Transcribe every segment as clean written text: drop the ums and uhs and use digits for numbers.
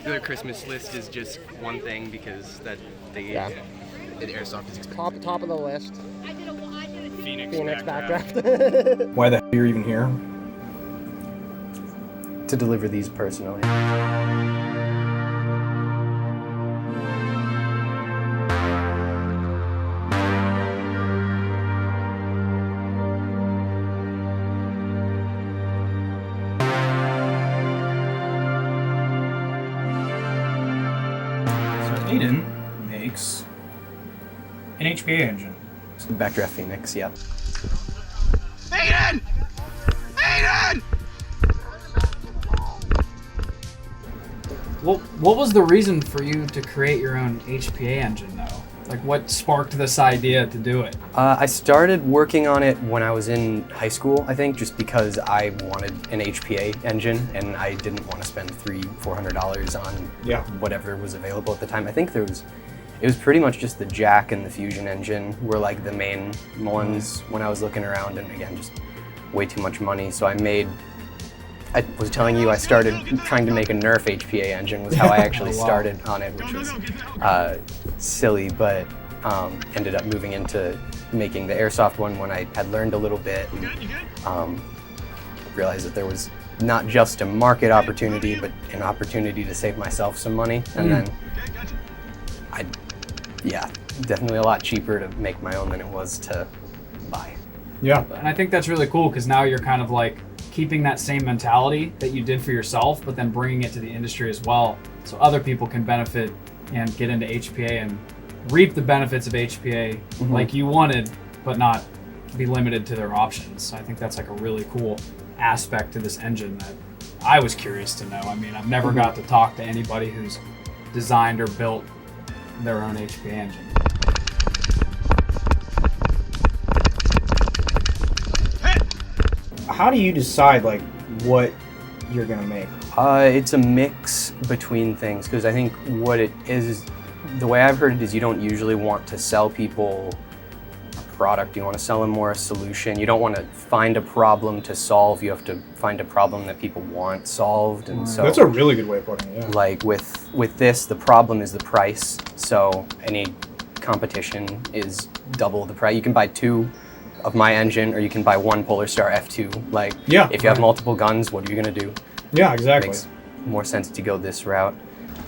the Christmas list is just one thing because the Airsoft is expensive. Top of the list. Phoenix Backdraft. Why the hell are you even here? To deliver these personally. Aiden makes an HPA engine. Backdraft Phoenix, yeah. Aiden! Aiden! What was the reason for you to create your own HPA engine, though? Like, what sparked this idea to do it? I started working on it when I was in high school, I think, just because I wanted an HPA engine and I didn't want to spend $400 on whatever was available at the time. I think it was pretty much just the jack and the fusion engine were like the main ones when I was looking around, and again, just way too much money. So I was telling you I started trying to make a Nerf HPA engine was how I actually started on it, which was silly, but ended up moving into making the Airsoft one when I had learned a little bit and realized that there was not just a market opportunity, but an opportunity to save myself some money. And then definitely a lot cheaper to make my own than it was to buy. Yeah. And I think that's really cool because now you're kind of like keeping that same mentality that you did for yourself, but then bringing it to the industry as well, so other people can benefit and get into HPA and reap the benefits of HPA like you wanted, but not be limited to their options. I think that's like a really cool aspect to this engine that I was curious to know. I mean, I've never got to talk to anybody who's designed or built their own HPA engine. How do you decide like what you're gonna make? It's a mix between things, because I think what it is, the way I've heard it is you don't usually want to sell people a product, you want to sell them more a solution. You don't want to find a problem to solve, you have to find a problem that people want solved. And so that's a really good way of putting it, yeah. Like with this, the problem is the price, so any competition is double the price. You can buy two of my engine, or you can buy one Polar Star F2. Like, if you have multiple guns, what are you gonna do? Yeah, exactly. It makes more sense to go this route.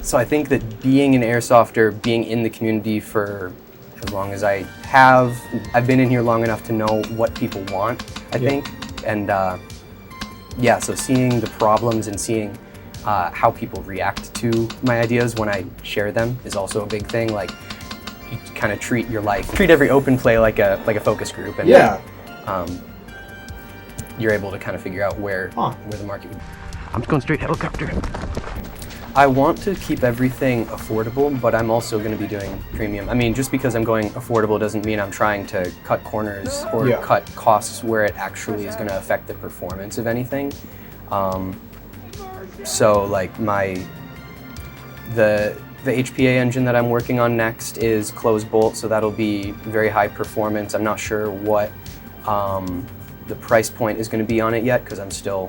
So I think that being an Airsofter, being in the community for as long as I have, I've been in here long enough to know what people want, I think. And so seeing the problems and seeing how people react to my ideas when I share them is also a big thing. Like, you kind of treat every open play like a focus group, and you're able to kind of figure out where the market would be. I'm just going straight helicopter. I want to keep everything affordable, but I'm also going to be doing premium. I mean, just because I'm going affordable doesn't mean I'm trying to cut corners or cut costs where it actually is going to affect the performance of anything. So like the HPA engine that I'm working on next is closed bolt, so that'll be very high performance. I'm not sure what the price point is going to be on it yet because I'm still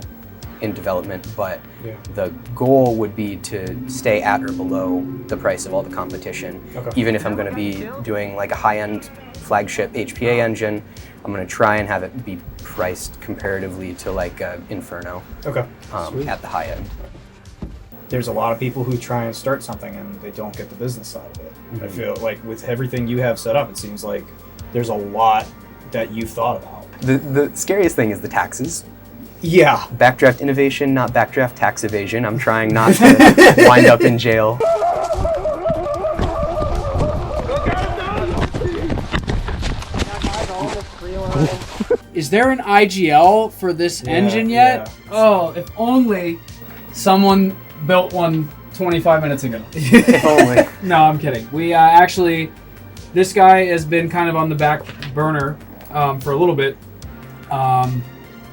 in development, but the goal would be to stay at or below the price of all the competition. Even if I'm going to be doing like a high-end flagship HPA engine, I'm going to try and have it be priced comparatively to like Inferno at the high end. There's a lot of people who try and start something and they don't get the business side of it. I feel like with everything you have set up, it seems like there's a lot that you've thought about. The scariest thing is the taxes. Yeah. Backdraft innovation, not backdraft tax evasion. I'm trying not to wind up in jail. Is there an IGL for this engine yet? Yeah. Oh, if only someone built one 25 minutes ago. If only. No, I'm kidding. We actually, this guy has been kind of on the back burner for a little bit,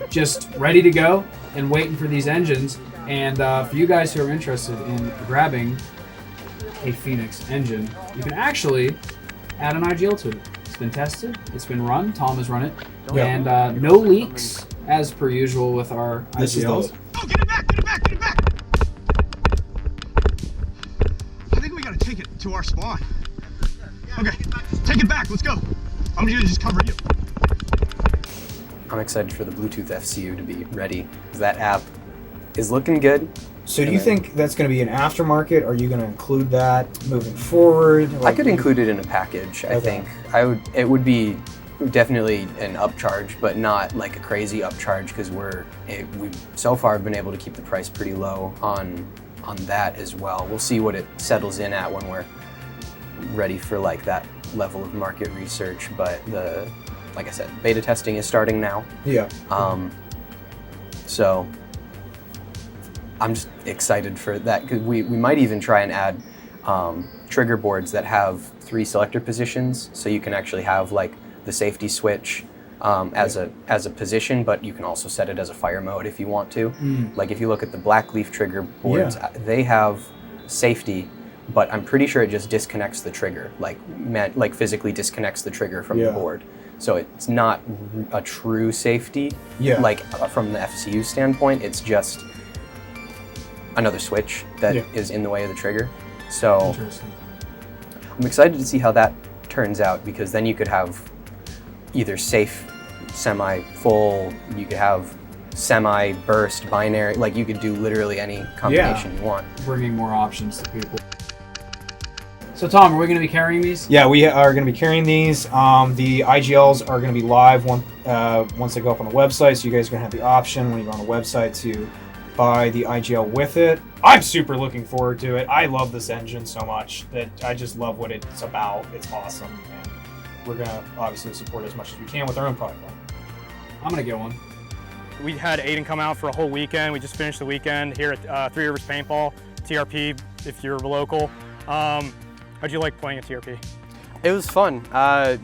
just ready to go and waiting for these engines. And for you guys who are interested in grabbing a Phoenix engine, you can actually add an IGL to it. It's been tested, it's been run, Tom has run it, and no leaks as per usual with our IGLs. This is Oh, get it back, get it back, get it back! to our spawn. Okay, take it back, let's go. I'm gonna just cover you. I'm excited for the Bluetooth FCU to be ready. That app is looking good. So do you think that's going to be an aftermarket? Are you going to include that moving forward? I could include it in a package, I think. It would be definitely an upcharge, but not like a crazy upcharge, because we've so far been able to keep the price pretty low on that as well. We'll see what it settles in at when we're ready for like that level of market research, but like I said, beta testing is starting now. Yeah. So I'm just excited for that, because we might even try and add trigger boards that have 3 selector positions, so you can actually have like the safety switch as a position, but you can also set it as a fire mode if you want to. Like if you look at the black leaf trigger boards, they have safety, but I'm pretty sure it just disconnects the trigger, like physically disconnects the trigger from the board. So it's not a true safety, like from the FCU standpoint. It's just another switch that is in the way of the trigger. So I'm excited to see how that turns out, because then you could have either safe, semi-full, you could have semi-burst, binary, like you could do literally any combination you want. Bringing more options to people. So Tom, are we going to be carrying these? Yeah, we are going to be carrying these. The IGLs are going to be live once they go up on the website, so you guys are going to have the option when you go on the website to buy the IGL with it. I'm super looking forward to it. I love this engine so much that I just love what it's about. It's awesome, and we're going to obviously support as much as we can with our own product line. I'm going to get one. We had Aiden come out for a whole weekend. We just finished the weekend here at Three Rivers Paintball, TRP, if you're local. How'd you like playing at TRP? It was fun.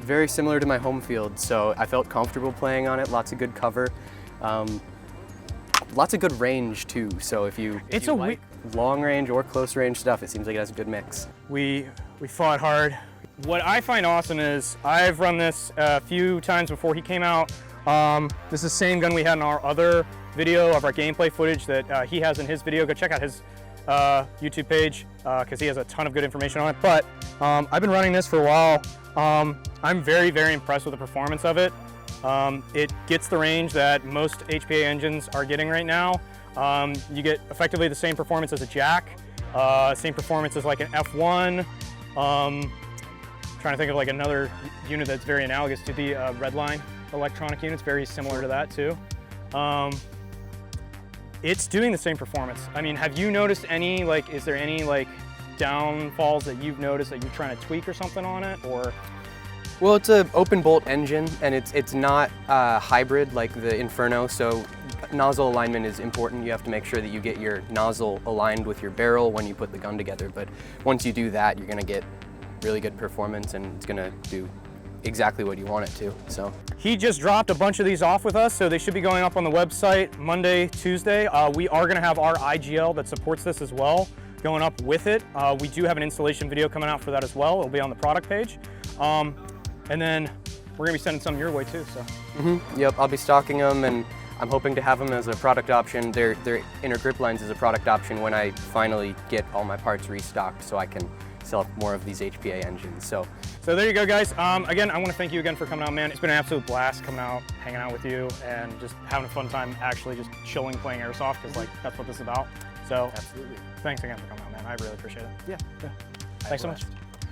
Very similar to my home field, so I felt comfortable playing on it. Lots of good cover. Lots of good range too, so if you like long range or close range stuff, it seems like it has a good mix. We fought hard. What I find awesome is I've run this a few times before he came out. This is the same gun we had in our other video of our gameplay footage that he has in his video. Go check out his YouTube page, because he has a ton of good information on it. But I've been running this for a while. I'm very, very impressed with the performance of it. It gets the range that most HPA engines are getting right now. You get effectively the same performance as a Jack, same performance as like an F1. Trying to think of like another unit that's very analogous to the Redline electronic units, very similar to that too. It's doing the same performance. I mean, have you noticed any, like, is there any like downfalls that you've noticed that you're trying to tweak or something on it, or? Well, it's an open bolt engine, and it's not hybrid like the Inferno, so nozzle alignment is important. You have to make sure that you get your nozzle aligned with your barrel when you put the gun together, but once you do that, you're gonna get really good performance, and it's gonna do exactly what you want it to. So he just dropped a bunch of these off with us, so they should be going up on the website Monday, Tuesday. We are gonna have our IGL that supports this as well going up with it. We do have an installation video coming out for that as well. It'll be on the product page. And then we're gonna be sending some your way too, so. Yep, I'll be stocking them, and I'm hoping to have them as a product option. Their inner grip lines as a product option when I finally get all my parts restocked, so I can sell more of these HPA engines. So there you go, guys. Again, I want to thank you again for coming out, man. It's been an absolute blast coming out, hanging out with you, and just having a fun time actually just chilling, playing Airsoft, because like that's what this is about. So absolutely. Thanks again for coming out, man. I really appreciate it. Yeah. Thanks so much.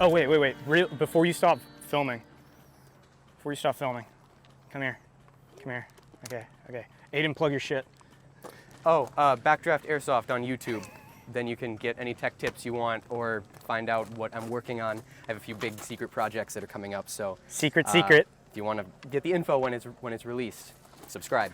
Oh, wait. Before you stop filming, come here. Okay. Aiden, plug your shit. Oh, Backdraft Airsoft on YouTube. Then you can get any tech tips you want or find out what I'm working on. I have a few big secret projects that are coming up, so Secret. if you want to get the info when it's released, subscribe.